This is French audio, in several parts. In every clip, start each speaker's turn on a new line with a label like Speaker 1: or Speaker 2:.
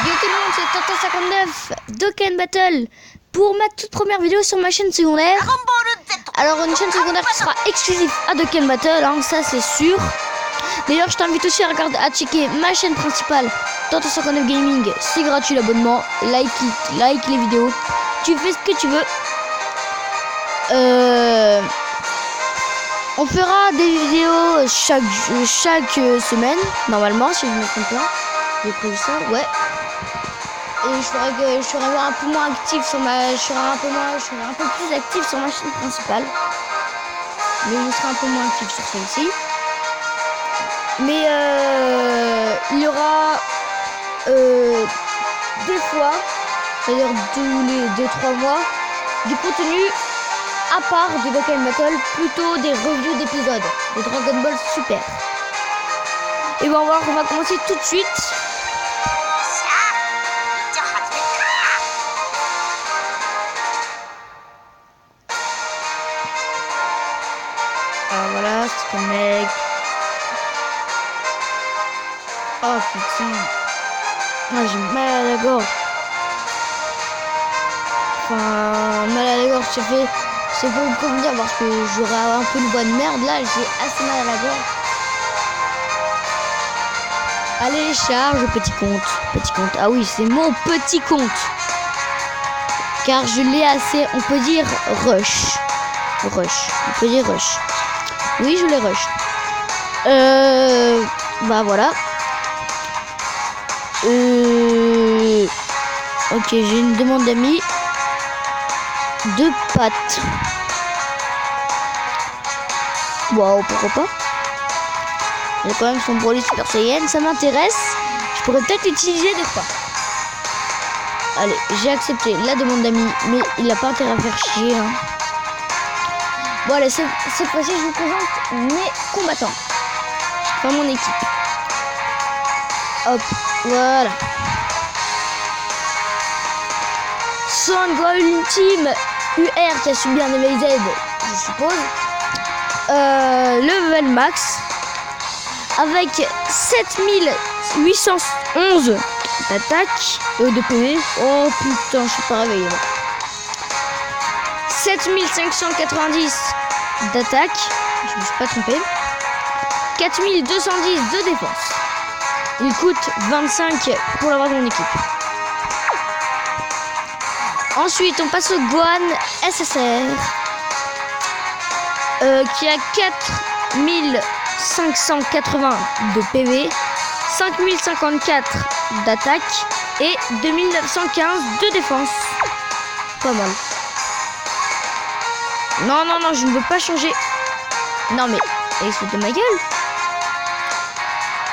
Speaker 1: Yo tout le monde, c'est Torta59 Dokkan Battle pour ma toute première vidéo sur ma chaîne secondaire. Alors une chaîne secondaire qui sera exclusive à Dokkan Battle, hein, ça c'est sûr. D'ailleurs je t'invite aussi à checker ma chaîne principale Torta59 Gaming, c'est gratuit l'abonnement, like les vidéos, tu fais ce que tu veux. On fera des vidéos chaque semaine, normalement, si je me trompe pas. J'ai prévu ça, ouais. Et je serai un peu moins actif sur je serai un peu plus actif sur ma chaîne principale. Mais je serai un peu moins actif sur celle-ci. Mais il y aura des fois, c'est-à-dire tous les 2-3 mois, du contenu à part de Dokkan Battle, plutôt des reviews d'épisodes de Dragon Ball Super. Et bon, on va commencer tout de suite. Ah voilà, c'est un mec. Oh putain. Ah, j'ai mal à la gorge. Enfin, mal à la gorge, c'est pour vous prévenir parce que j'aurai un peu une voix de merde là, j'ai assez mal à la gorge. Allez, charge, petit compte. Petit compte. Ah oui, c'est mon petit compte. Car je l'ai assez, on peut dire rush. On peut dire rush. Oui, je l'ai rush. Bah voilà. Ok, j'ai une demande d'amis. 2 pattes. Wow, pourquoi pas. Il y a quand même son Broly Super Saiyan, ça m'intéresse. Je pourrais peut-être l'utiliser des fois. Allez, j'ai accepté la demande d'amis, mais il n'a pas intérêt à faire chier. Hein. Bon allez, cette fois-ci, je vous présente mes combattants. Enfin, mon équipe. Hop, voilà. Son Gohan Ultime UR qui a subi un éveil Z, je suppose. Level max avec 7811 d'attaque de PV. Oh putain, je suis pas réveillé là. 7590 d'attaque, je me suis pas trompé. 4210 de défense. Il coûte 25 pour l'avoir dans mon équipe. Ensuite, on passe au Gohan SSR qui a 4580 de PV, 5054 d'attaque et 2915 de défense. Pas mal. Non, je ne veux pas changer. Non, mais il se fout de ma gueule.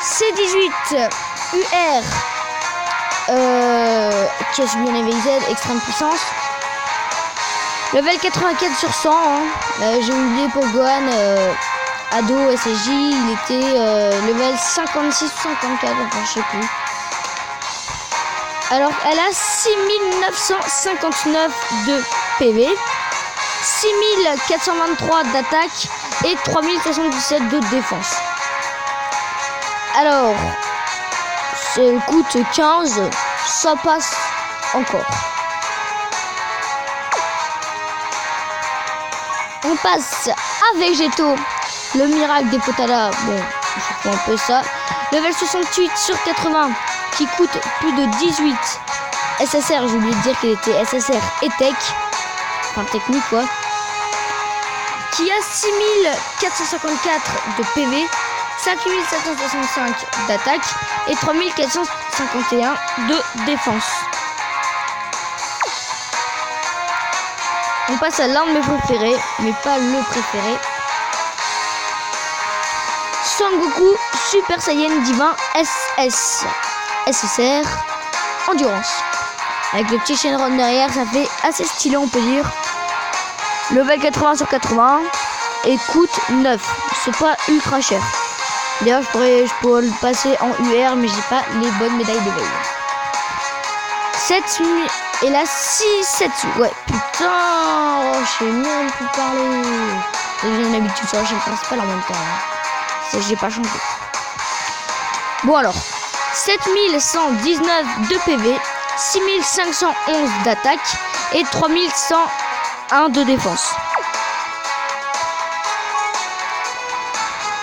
Speaker 1: C18 UR qui a subi un éveil Z, extrême puissance. Level 84 sur 100. Hein. J'ai oublié pour Gohan Ado SSJ, il était level 56 ou 54, enfin je sais plus. Alors elle a 6959 de PV, 6423 d'attaque et 3077 de défense. Alors, elle coûte 15, ça passe encore. On passe à Végéto, le miracle des Potala. Bon, je fais un peu ça. Level 68 sur 80 qui coûte plus de 18. SSR, j'ai oublié de dire qu'il était SSR et Tech. Enfin, technique quoi. Qui a 6454 de PV, 5765 d'attaque et 3451 de défense. On passe à l'un de mes préférés, mais pas le préféré. Son Goku Super Saiyan Divin SS SSR Endurance. Avec le petit Shenron derrière, ça fait assez stylé, on peut dire. Level 80 sur 80 et coûte 9. C'est pas ultra cher. D'ailleurs, je pourrais le passer en UR, mais j'ai pas les bonnes médailles d'éveil. 7 et là 7. Ouais, putain, oh, je sais même plus parler. J'ai une habitude sur la chaîne principale en même temps. Hein. J'ai pas changé. Bon alors, 7119 de PV, 6511 d'attaque et 3101 de défense.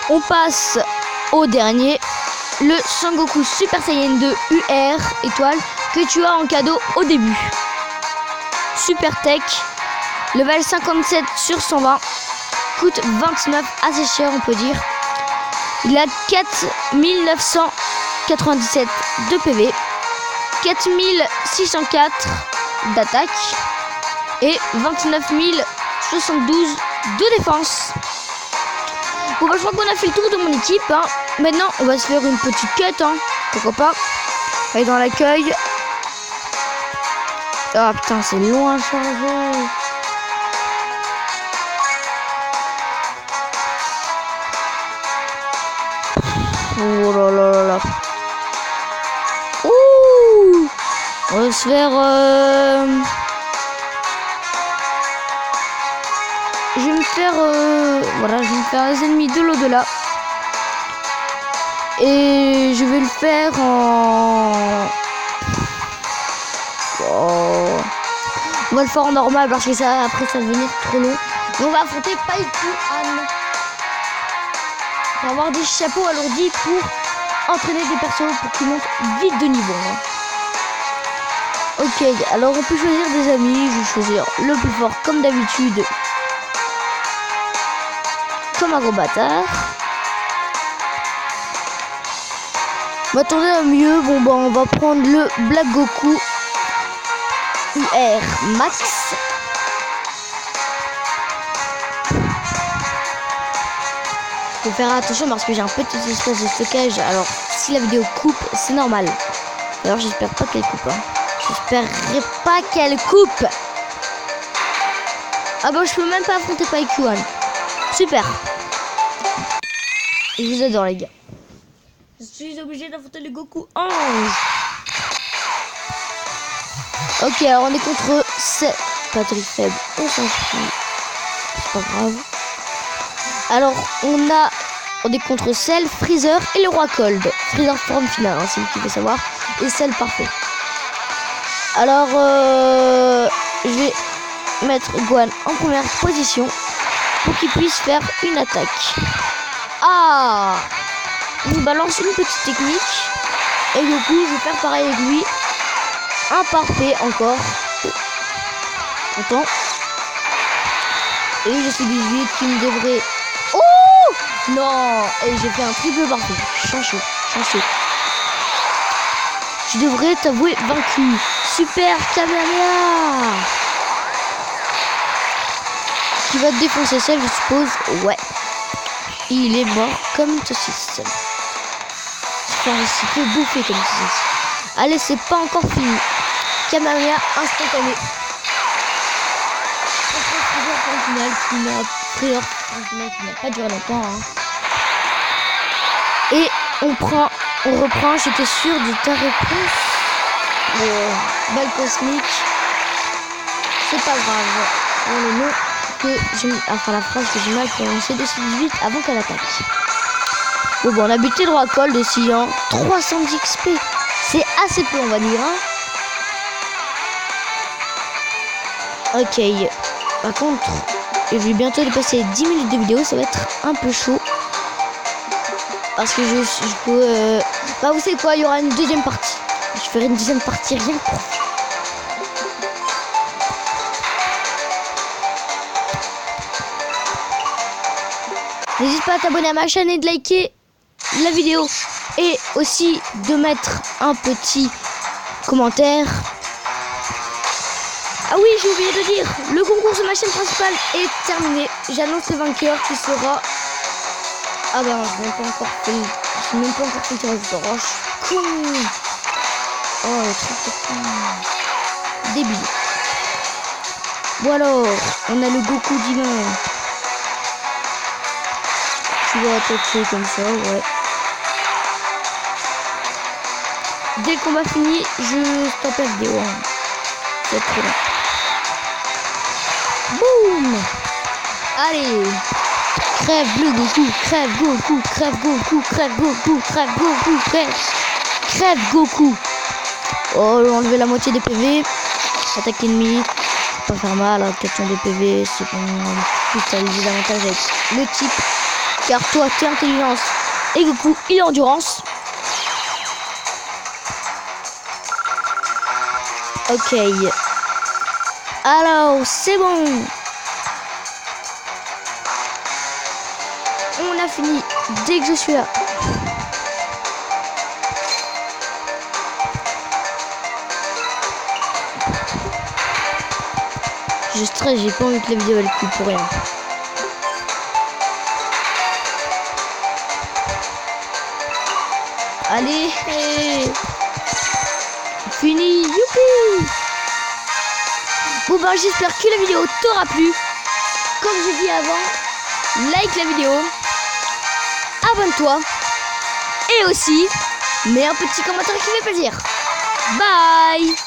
Speaker 1: On passe au dernier, le Sangoku Super Saiyan 2 UR étoile que tu as en cadeau au début. Super Tech, level 57 sur 120, coûte 29, assez cher on peut dire. Il a 4997 de PV, 4604 d'attaque et 29072 de défense. Bon bah je crois qu'on a fait le tour de mon équipe. Hein. Maintenant on va se faire une petite quête. Hein. Pourquoi pas. Aller dans l'accueil. Ah putain c'est long à charger. Oh là là là là. Ouh. On va se faire... Je vais me faire... Voilà, je vais me faire les ennemis de l'au-delà. Et je vais le faire en... Oh. On va le faire en normal parce que ça, après ça va devenir trop long. Et on va affronter Paiku Han. On va avoir des chapeaux alourdis pour entraîner des persos pour qu'ils montent vite de niveau. Hein. Ok, alors on peut choisir des amis. Je vais choisir le plus fort comme d'habitude. Comme un gros bâtard. On va attendre à mieux. Bon bah on va prendre le Black Goku UR Max. Faut faire attention parce que j'ai un petit espace de stockage. Alors si la vidéo coupe, c'est normal. D'ailleurs j'espère pas qu'elle coupe. Hein. J'espérerais pas qu'elle coupe. Ah bah je peux même pas affronter Paiku Han. Super. Je vous adore les gars. Je suis obligé d'affronter le Goku Ange. Ok, alors on est contre 7 batteries faibles. On s'en fout. C'est pas grave. Alors on est contre Cell, Freezer et le roi Cold. Freezer forme finale, hein, c'est vous qui veut savoir. Et Cell parfait. Alors je vais mettre Gohan en première position pour qu'il puisse faire une attaque. Ah, il balance une petite technique et du coup je vais faire pareil avec lui. Un parfait encore. Attends. Et je suis 18 qui me devrait... Oh non. Et j'ai fait un triple parfait. Chanceux. Je devrais t'avouer vaincu. Super Kamehameha. Qui va te défoncer celle, je suppose. Ouais. Il est mort comme une saucisse. Il s'est fait bouffer comme une saucisse. Allez, c'est pas encore fini. Kamehameha instantané. Qui n'a pas duré longtemps. Hein. Et on reprend. J'étais sûr de ta réponse. Balle cosmique. C'est pas grave. Pour le nom que enfin la phrase que j'ai mal prononcée de 18 avant qu'elle attaque. Bon, on a buté le roi Cold aussi. Hein. 310 XP. C'est assez peu, on va dire. Hein. Ok. Par contre, je vais bientôt dépasser 10 minutes de vidéo. Ça va être un peu chaud. Parce que je peux... Bah, vous savez quoi, il y aura une deuxième partie. Je ferai une deuxième partie rien que pour... N'hésite pas à t'abonner à ma chaîne et de liker la vidéo. Et aussi de mettre un petit commentaire. Ah oui, j'ai oublié de dire, le concours sur ma chaîne principale est terminé. J'annonce le vainqueur qui sera... Ah ben, je n'ai pas encore fait... Je n'ai même pas encore fait le tirage de roche. Cool. Oh, le truc de con. Débile. Bon alors, on a le Goku divin. Tu vas attaquer comme ça, ouais. Dès le combat fini, je stoppe la vidéo. Hein. C'est trop long. Boum. Allez. Crève le Goku, crève Goku, crève Goku, crève Goku, crève Goku, crève. Crève Goku. Oh, enlever la moitié des PV. Attaque ennemi. Pas faire mal, hein, 400 de PV. C'est pour cristalliser davantage avec le type. Car toi, t'es intelligence. Et Goku, il est endurance. Ok. Alors, c'est bon. On a fini dès que je suis là. Je stresse, j'ai pas envie que la vidéo elle coupe pour rien. Allez, fini, youpi. Bon ben j'espère que la vidéo t'aura plu. Comme j'ai dit avant, like la vidéo, abonne-toi et aussi mets un petit commentaire qui fait plaisir. Bye.